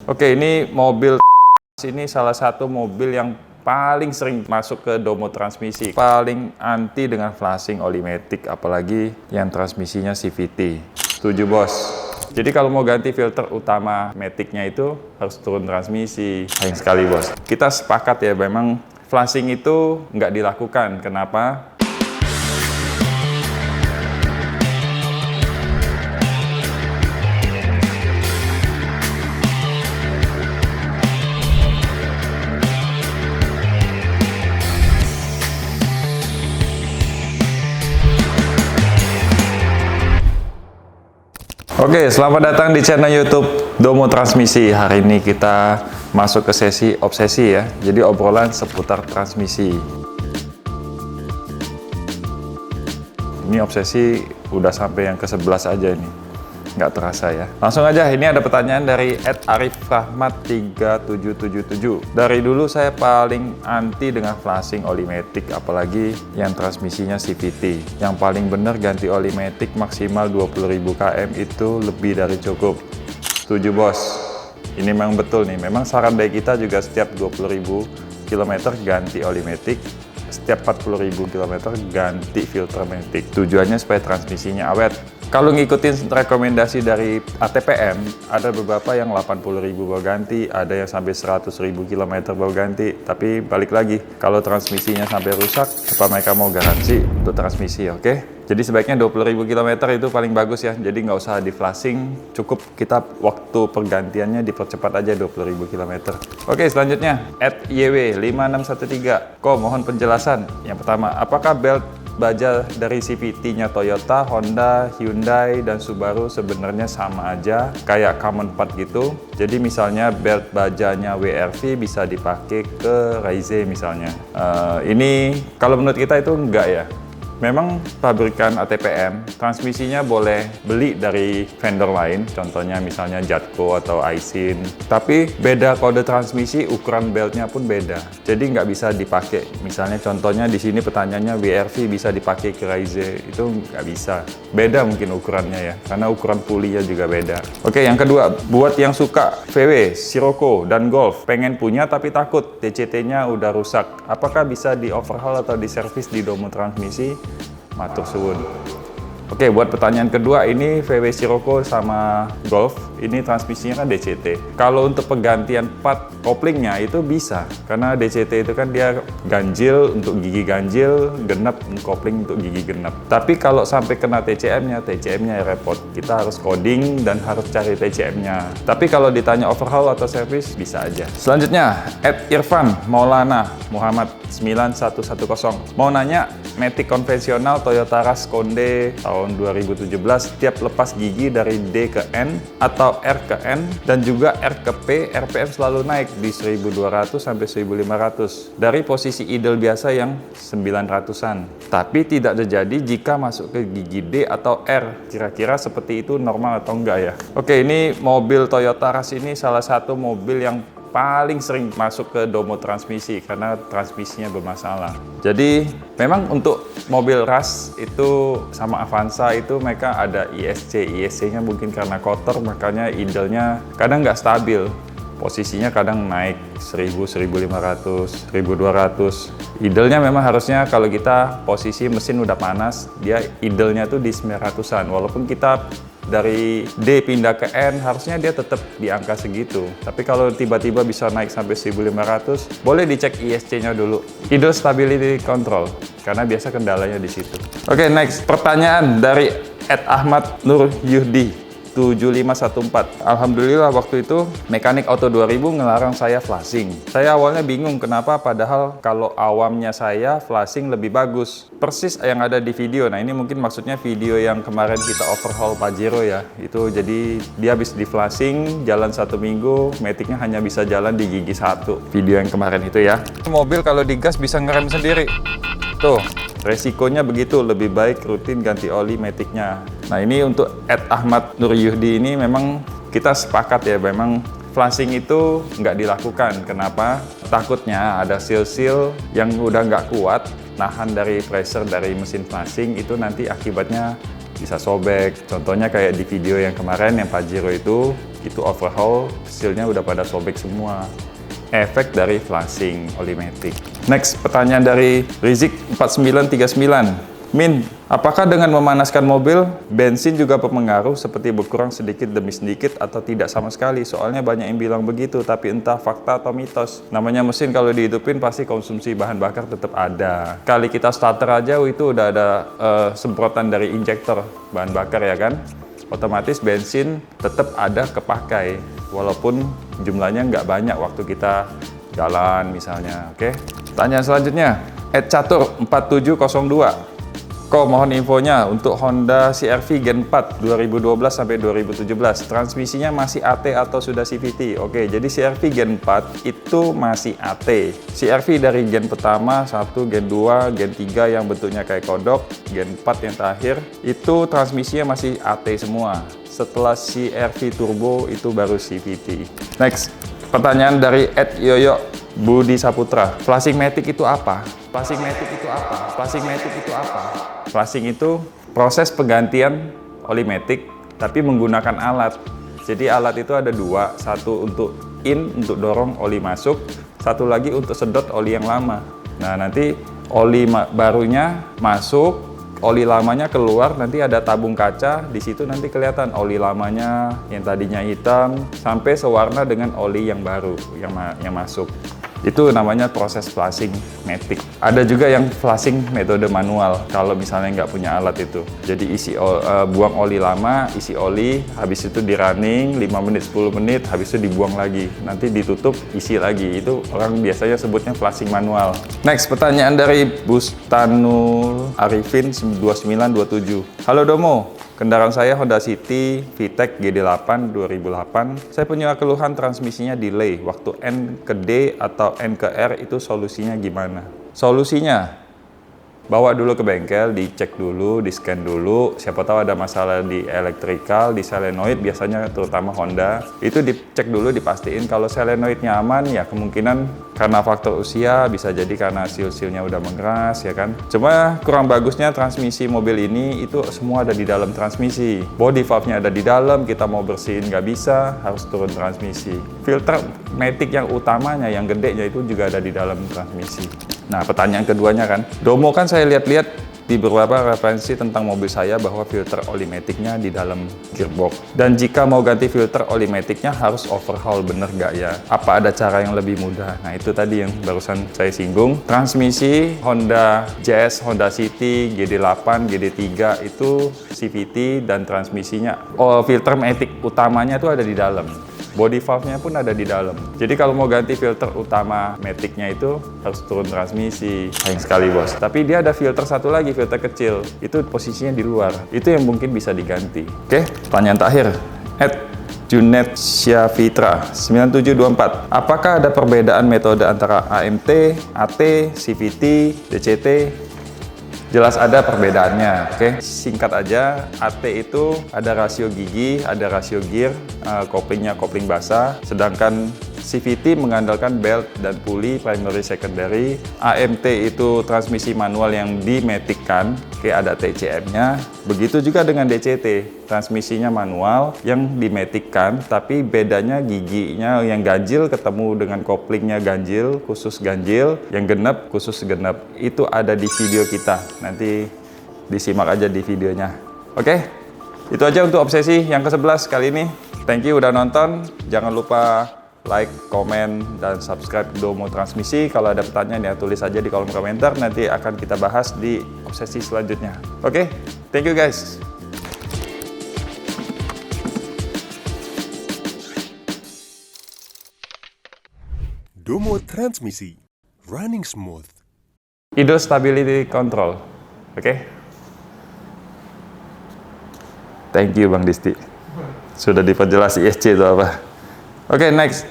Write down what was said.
Oke, ini mobil ini salah satu mobil yang paling sering masuk ke domo transmisi, paling anti dengan flashing oli matic, apalagi yang transmisinya CVT. Setuju bos? Jadi kalau mau ganti filter utama maticnya itu harus turun transmisi. Sayang sekali bos. Kita sepakat ya, memang flashing itu nggak dilakukan. Kenapa? Oke, selamat datang di channel YouTube Domo Transmisi. Hari ini kita masuk ke sesi obsesi ya. Jadi obrolan seputar transmisi. Ini obsesi udah sampai yang ke-11 aja ini. Nggak terasa ya. Langsung aja, ini ada pertanyaan dari @arifrahmat3777. Dari dulu saya paling anti dengan flashing oli matic, apalagi yang transmisinya CVT. Yang paling bener ganti oli matic maksimal 20.000 km itu lebih dari cukup. Setuju bos? Ini memang betul nih, memang saran dari kita juga setiap 20.000 km ganti oli matic, setiap 40.000 km ganti filter matic. Tujuannya supaya transmisinya awet. Kalau ngikutin rekomendasi dari ATPM, ada beberapa yang 80.000 baru ganti, ada yang sampai 100.000 km baru ganti. Tapi balik lagi, kalau transmisinya sampai rusak, apa mereka mau garansi untuk transmisi, oke? Jadi sebaiknya 20.000 km itu paling bagus ya. Jadi nggak usah di flashing, cukup kita waktu pergantiannya dipercepat aja 20.000 km. Oke, selanjutnya @YW5613. Mohon penjelasan. Yang pertama, apakah belt baja dari CVT-nya Toyota, Honda, Hyundai, dan Subaru sebenarnya sama aja, kayak common part gitu. Jadi misalnya belt bajanya WRV bisa dipakai ke Raize misalnya. Ini kalau menurut kita itu enggak ya. Memang pabrikan ATPM, transmisinya boleh beli dari vendor lain, contohnya misalnya Jatco atau Aisin. Tapi beda kode transmisi, ukuran beltnya pun beda. Jadi nggak bisa dipakai. Misalnya contohnya di sini pertanyaannya WRV bisa dipakai ke Raize, itu nggak bisa. Beda mungkin ukurannya ya, karena ukuran pulinya juga beda. Oke, yang kedua, buat yang suka VW, Sirocco, dan Golf, pengen punya tapi takut DCT-nya udah rusak. Apakah bisa di overhaul atau di servis di domo transmisi? Matur suwun. Oke, buat pertanyaan kedua, ini VW Sirocco sama Golf, ini transmisinya kan DCT. Kalau untuk penggantian part koplingnya itu bisa, karena DCT itu kan dia ganjil untuk gigi ganjil, genap kopling untuk gigi genap. Tapi kalau sampai kena TCM-nya repot. Kita harus coding dan harus cari TCM-nya. Tapi kalau ditanya overhaul atau service, bisa aja. Selanjutnya, @Irfan Maulana Muhammad 9110. Mau nanya, matic konvensional Toyota Rush Konde tahun 2017 setiap lepas gigi dari D ke N atau R ke N dan juga R ke P, RPM selalu naik di 1200 sampai 1500 dari posisi idle biasa yang 900-an. Tapi tidak terjadi jika masuk ke gigi D atau R. Kira-kira seperti itu normal atau enggak ya? Oke, ini mobil Toyota Rush ini salah satu mobil yang paling sering masuk ke domo transmisi karena transmisinya bermasalah. Jadi memang untuk mobil Rush itu sama Avanza itu mereka ada ISC. ISC-nya mungkin karena kotor makanya idle-nya kadang nggak stabil. Posisinya kadang naik 1000, 1500, 1200. Idle-nya memang harusnya kalau kita posisi mesin udah panas, dia idle-nya tuh di 900-an. Walaupun kita dari D pindah ke N, harusnya dia tetap di angka segitu. Tapi kalau tiba-tiba bisa naik sampai 1500, boleh dicek ISC-nya dulu. Idle Stability Control, karena biasa kendalanya di situ. Oke, next. Pertanyaan dari @Ahmad Nur Yuhdi 7514. Alhamdulillah waktu itu Mekanik Auto 2000 ngelarang saya flashing. Saya awalnya bingung kenapa, padahal kalau awamnya saya flashing lebih bagus. Persis yang ada di video. Nah, ini mungkin maksudnya video yang kemarin kita overhaul Pajero ya. Itu jadi dia habis di flashing, jalan 1 minggu, maticnya hanya bisa jalan di gigi 1. Video yang kemarin itu ya. Mobil kalau digas bisa ngerem sendiri. Tuh, resikonya begitu, lebih baik rutin ganti oli maticnya. Nah, ini untuk @Ahmad Nur Yuhdi ini memang kita sepakat ya, memang flashing itu nggak dilakukan. Kenapa? Takutnya ada seal-seal yang udah nggak kuat, nahan dari pressure dari mesin flashing, itu nanti akibatnya bisa sobek. Contohnya kayak di video yang kemarin yang Pajero itu itu overhaul, sealnya udah pada sobek semua. Efek dari flashing oli matic. Next, pertanyaan dari Rizik 4939. Min, apakah dengan memanaskan mobil, bensin juga berpengaruh seperti berkurang sedikit demi sedikit atau tidak sama sekali? Soalnya banyak yang bilang begitu, tapi entah fakta atau mitos. Namanya mesin kalau dihidupin pasti konsumsi bahan bakar tetap ada. Kali kita starter aja itu udah ada semprotan dari injektor bahan bakar ya kan? Otomatis bensin tetap ada kepakai, walaupun jumlahnya nggak banyak waktu kita jalan misalnya. Oke? Pertanyaan selanjutnya, @catur 4702. Mohon infonya untuk Honda CR-V Gen 4 2012 sampai 2017. Transmisinya masih AT atau sudah CVT? Oke, jadi CR-V Gen 4 itu masih AT. CR-V dari Gen pertama, 1, Gen 2, Gen 3 yang bentuknya kayak kodok, Gen 4 yang terakhir, itu transmisinya masih AT semua. Setelah CR-V Turbo itu baru CVT. Next, pertanyaan dari @yoyo Budi Saputra. Flashing matic itu apa? Flashing matic itu apa? Flashing matic itu apa? Flashing itu proses penggantian oli matic tapi menggunakan alat. Jadi alat itu ada dua, satu untuk untuk dorong oli masuk, satu lagi untuk sedot oli yang lama. Nah, nanti oli barunya masuk, oli lamanya keluar, nanti ada tabung kaca, di situ nanti kelihatan oli lamanya yang tadinya hitam sampai sewarna dengan oli yang baru yang masuk. Itu namanya proses flashing matic. Ada juga yang flashing metode manual kalau misalnya nggak punya alat itu. Jadi buang oli lama, isi oli, habis itu di running 5 menit, 10 menit, habis itu dibuang lagi. Nanti ditutup, isi lagi. Itu orang biasanya sebutnya flashing manual. Next, pertanyaan dari Bustanul Arifin 2927. Halo Domo. Kendaraan saya Honda City VTEC GD8 2008. Saya punya keluhan transmisinya delay. Waktu N ke D atau N ke R itu solusinya gimana? Solusinya, bawa dulu ke bengkel, dicek dulu, di-scan dulu. Siapa tahu ada masalah di elektrikal, di solenoid biasanya terutama Honda. Itu dicek dulu, dipastiin kalau solenoidnya aman, ya kemungkinan karena faktor usia, bisa jadi karena seal-sealnya udah mengeras ya kan. Cuma kurang bagusnya transmisi mobil ini itu semua ada di dalam transmisi. Body valve-nya ada di dalam, kita mau bersihin nggak bisa, harus turun transmisi. Filter matic yang utamanya, yang gedenya itu juga ada di dalam transmisi. Nah, pertanyaan keduanya kan, Domo kan saya lihat-lihat di beberapa referensi tentang mobil saya bahwa filter oli maticnya di dalam gearbox. Dan jika mau ganti filter oli maticnya harus overhaul, bener nggak ya? Apa ada cara yang lebih mudah? Nah, itu tadi yang barusan saya singgung. Transmisi Honda Jazz, Honda City, GD8, GD3 itu CVT dan transmisinya, filter matic utamanya itu ada di dalam. Body valve-nya pun ada di dalam. Jadi kalau mau ganti filter utama matic-nya itu harus turun transmisi. Sayang sekali bos. Tapi dia ada filter satu lagi, filter kecil. Itu posisinya di luar. Itu yang mungkin bisa diganti. Oke, pertanyaan terakhir. Junet Syafitra 9724. Apakah ada perbedaan metode antara AMT, AT, CVT, DCT? Jelas ada perbedaannya, oke? Singkat aja, AT itu ada rasio gigi, ada rasio gear, koplingnya kopling basah, sedangkan CVT mengandalkan belt dan pulley primary secondary. AMT itu transmisi manual yang dimetikkan, oke, ada TCM-nya. Begitu juga dengan DCT, transmisinya manual yang dimetikkan, tapi bedanya giginya yang ganjil ketemu dengan koplingnya ganjil, khusus ganjil, yang genep khusus genep. Itu ada di video kita, nanti disimak aja di videonya. Oke, itu aja untuk obsesi yang ke-11 kali ini. Thank you udah nonton, jangan lupa like, komen, dan subscribe Domo Transmisi. Kalau ada pertanyaan ya tulis aja di kolom komentar, nanti akan kita bahas di obsesi selanjutnya. Oke, thank you guys. Domo Transmisi, running smooth. Idle Stability Control, oke? Thank you Bang Disti. Sudah diperjelas ISC itu apa. Oke, next.